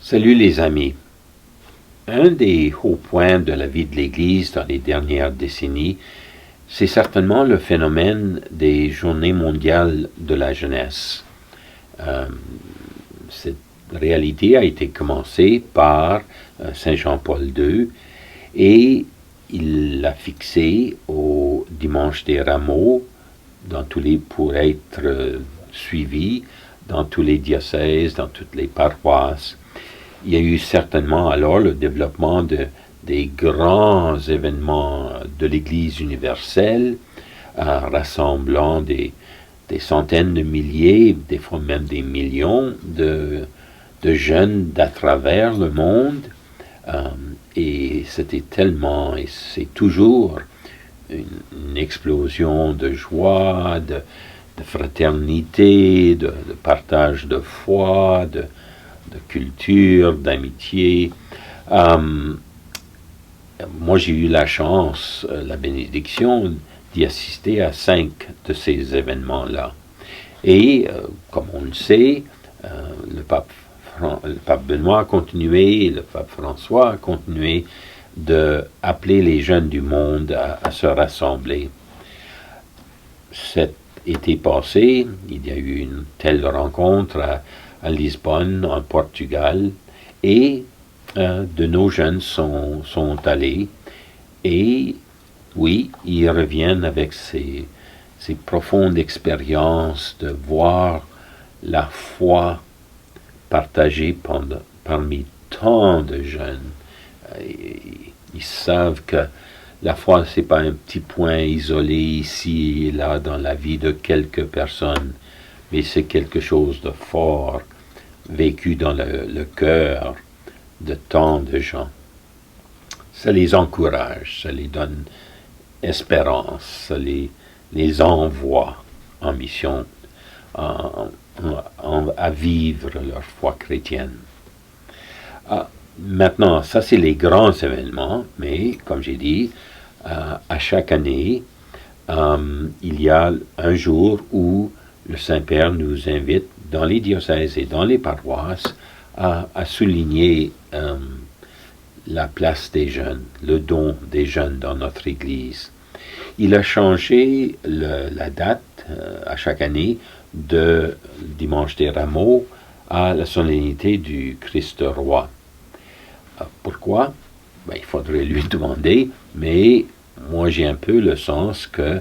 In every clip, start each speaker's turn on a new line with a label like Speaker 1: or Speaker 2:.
Speaker 1: Salut les amis. Un des hauts points de la vie de l'Église dans les dernières décennies, c'est certainement le phénomène des Journées mondiales de la jeunesse. Cette réalité a été commencée par Saint Jean-Paul II et il l'a fixée au dimanche des Rameaux pour être suivi dans tous les diocèses, dans toutes les paroisses. Il y a eu certainement alors le développement des grands événements de l'Église universelle, rassemblant des centaines de milliers, des fois même des millions de jeunes d'à travers le monde. Et c'était tellement, et c'est toujours une explosion de joie, de fraternité, de partage de foi, de culture, d'amitié. Moi, j'ai eu la chance, la bénédiction, d'y assister à 5 de ces événements-là. Et, comme on le sait, le pape Benoît a continué, le pape François a continué d'appeler les jeunes du monde à se rassembler. Cet été passé, il y a eu une telle rencontre à Lisbonne, en Portugal, et de nos jeunes sont allés, et oui, ils reviennent avec ces profondes expériences de voir la foi partagée parmi tant de jeunes. Ils savent que la foi, c'est pas un petit point isolé ici et là dans la vie de quelques personnes, mais c'est quelque chose de fort, vécu dans le cœur de tant de gens. Ça les encourage, ça les donne espérance, ça les envoie en mission, à vivre leur foi chrétienne. Maintenant, ça c'est les grands événements, mais comme j'ai dit, à chaque année, il y a un jour où le Saint-Père nous invite dans les diocèses et dans les paroisses à souligner la place des jeunes, le don des jeunes dans notre Église. Il a changé la date à chaque année de Dimanche des Rameaux à la solennité du Christ roi. Pourquoi? Il faudrait lui demander, mais moi j'ai un peu le sens que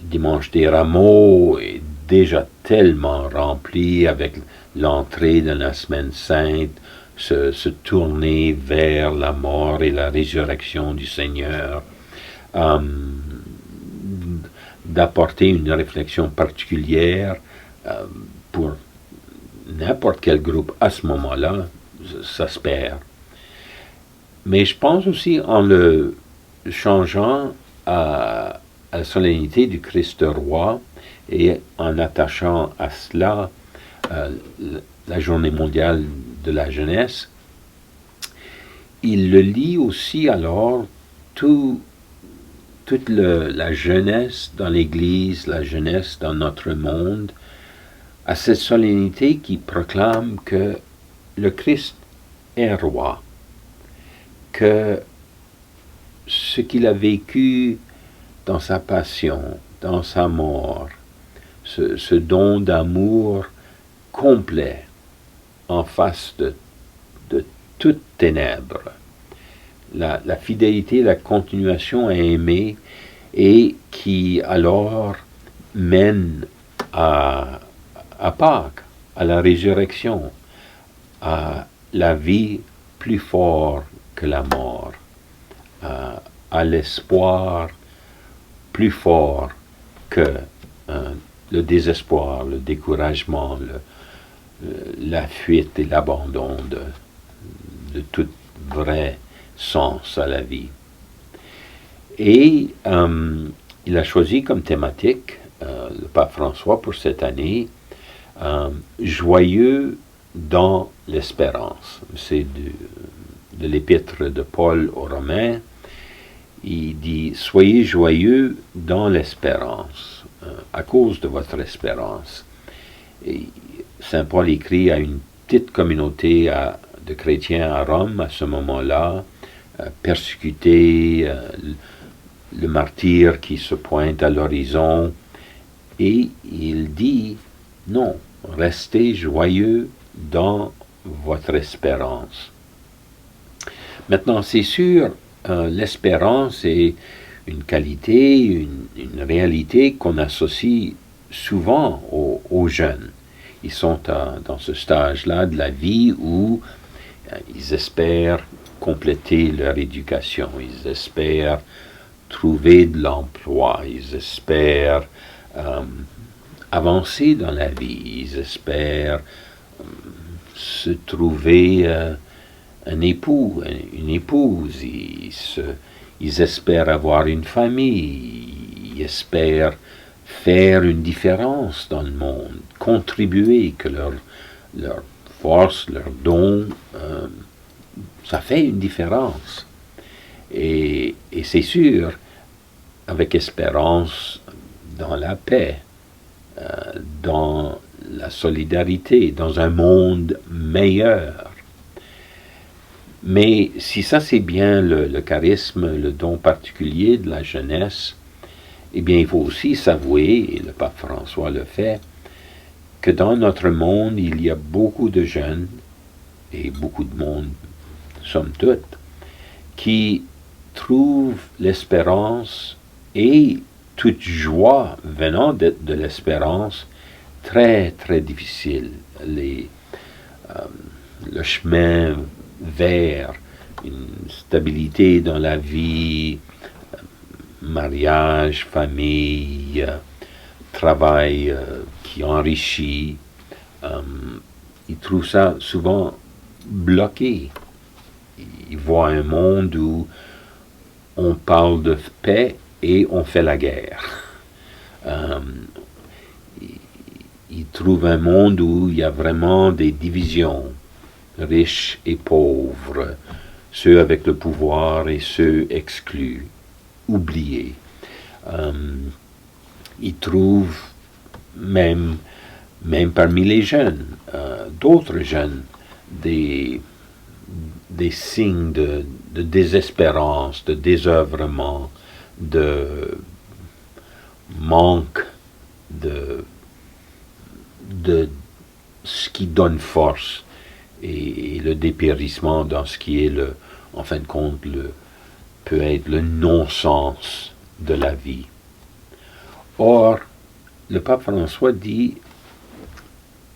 Speaker 1: Dimanche des Rameaux est déjà tellement rempli avec l'entrée de la Semaine Sainte, se tourner vers la mort et la résurrection du Seigneur, d'apporter une réflexion particulière pour n'importe quel groupe à ce moment-là, ça se perd. Mais je pense aussi en le changeant à la solennité du Christ roi et en attachant à cela la journée mondiale de la jeunesse, il le lie aussi alors toute la jeunesse dans l'Église, la jeunesse dans notre monde, à cette solennité qui proclame que le Christ est roi, que ce qu'il a vécu dans sa passion, dans sa mort, ce don d'amour complet en face de toute ténèbre, la fidélité, la continuation à aimer, et qui alors mène à Pâques, à la résurrection, à la vie plus fort que la mort, à l'espoir plus fort que le désespoir, le découragement, la fuite et l'abandon de tout vrai sens à la vie. Et il a choisi comme thématique, le pape François pour cette année, joyeux dans l'espérance. C'est de l'épître de Paul aux Romains. Il dit « Soyez joyeux dans l'espérance, à cause de votre espérance ». Et Saint Paul écrit à une petite communauté de chrétiens à Rome à ce moment-là, persécutés, le martyr qui se pointe à l'horizon, et il dit, non, restez joyeux dans votre espérance. Maintenant, c'est sûr, l'espérance est une qualité, une réalité qu'on associe souvent aux jeunes. Ils sont dans ce stage-là de la vie où ils espèrent compléter leur éducation, ils espèrent trouver de l'emploi, ils espèrent avancer dans la vie, ils espèrent se trouver un époux, une épouse, ils espèrent avoir une famille, ils espèrent faire une différence dans le monde, contribuer, que leur force, leur don, ça fait une différence. Et c'est sûr, avec espérance, dans la paix, dans la solidarité, dans un monde meilleur. Mais si ça c'est bien le charisme, le don particulier de la jeunesse, eh bien il faut aussi s'avouer, et le pape François le fait, que dans notre monde, il y a beaucoup de jeunes, et beaucoup de monde, somme toute, qui trouvent l'espérance et toute joie venant de l'espérance très, très difficile. Le chemin vers une stabilité dans la vie, mariage, famille, travail qui enrichit, ils trouvent ça souvent bloqué. Ils voient un monde où on parle de paix et on fait la guerre. Ils trouvent un monde où il y a vraiment des divisions, riches et pauvres, ceux avec le pouvoir et ceux exclus, oubliés. Ils trouvent même parmi les jeunes, d'autres jeunes, des signes de désespérance, de désœuvrement, de manque de ce qui donne force et le dépérissement dans ce qui est en fin de compte, peut être le non-sens de la vie. Or, le pape François dit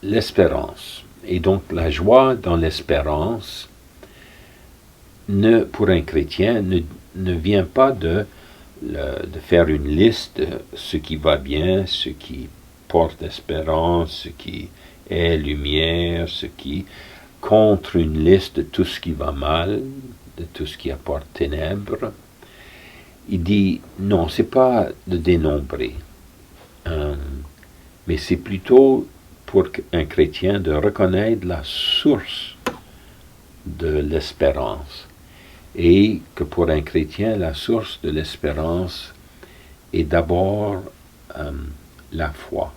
Speaker 1: l'espérance, et donc la joie dans l'espérance, pour un chrétien, ne vient pas de faire une liste de ce qui va bien, ce qui porte espérance, ce qui est lumière, ce qui contre une liste de tout ce qui va mal, de tout ce qui apporte ténèbres. Il dit non, c'est pas de dénombrer, mais c'est plutôt pour un chrétien de reconnaître la source de l'espérance, et que pour un chrétien, la source de l'espérance est d'abord la foi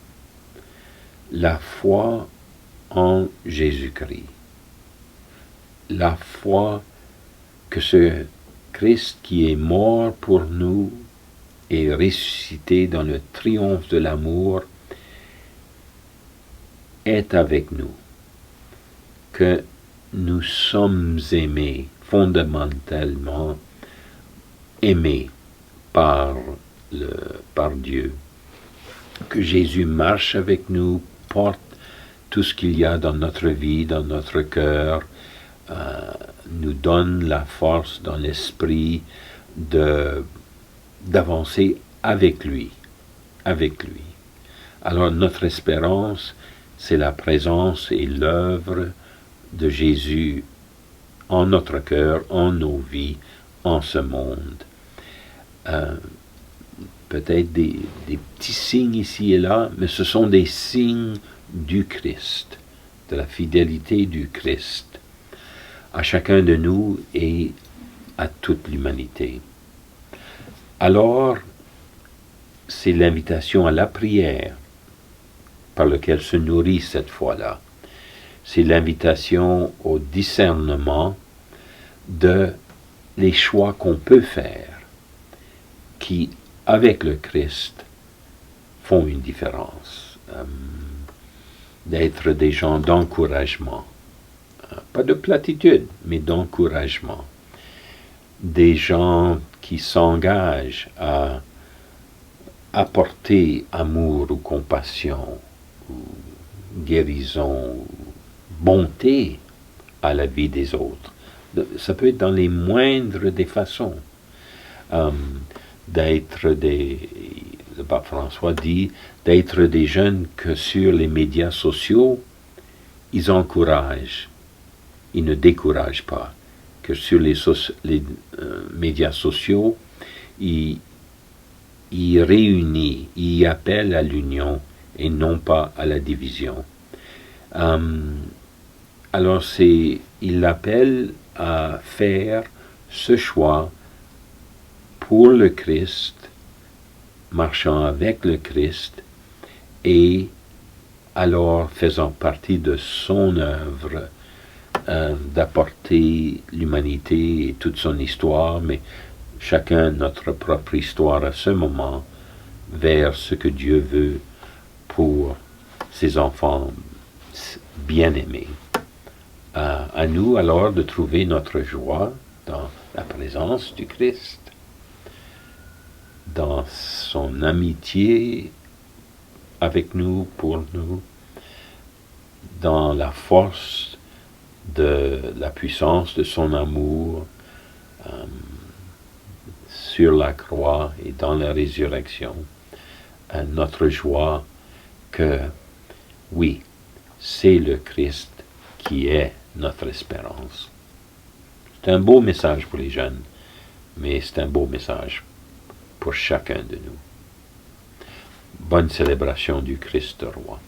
Speaker 1: en Jésus-Christ, la foi que ce Christ qui est mort pour nous et ressuscité dans le triomphe de l'amour est avec nous, que nous sommes aimés, fondamentalement aimés par Dieu, que Jésus marche avec nous, porte tout ce qu'il y a dans notre vie, dans notre cœur, nous donne la force dans l'esprit d'avancer avec lui. Alors notre espérance, c'est la présence et l'œuvre de Jésus en notre cœur, en nos vies, en ce monde. Peut-être des petits signes ici et là, mais ce sont des signes du Christ, de la fidélité du Christ, à chacun de nous et à toute l'humanité. Alors, c'est l'invitation à la prière par laquelle se nourrit cette foi-là. c'est l'invitation au discernement de les choix qu'on peut faire, qui, avec le Christ, font une différence. D'être des gens d'encouragement. Pas de platitude, mais d'encouragement. Des gens qui s'engagent à apporter amour ou compassion, ou guérison, ou bonté à la vie des autres. Ça peut être dans les moindres des façons. D'être des... Le pape François dit d'être des jeunes que sur les médias sociaux, ils encouragent, ils ne découragent pas. Que sur les médias sociaux, ils réunissent, ils appellent à l'union et non pas à la division. Alors il appelle à faire ce choix pour le Christ, marchant avec le Christ, et alors faisant partie de son œuvre d'apporter l'humanité et toute son histoire, mais chacun notre propre histoire à ce moment, vers ce que Dieu veut pour ses enfants bien-aimés. À nous alors de trouver notre joie dans la présence du Christ, dans son amitié avec nous, pour nous, dans la force de la puissance de son amour sur la croix et dans la résurrection. Notre joie que, oui, c'est le Christ qui est notre espérance. C'est un beau message pour les jeunes, mais c'est un beau message pour chacun de nous. Bonne célébration du Christ roi.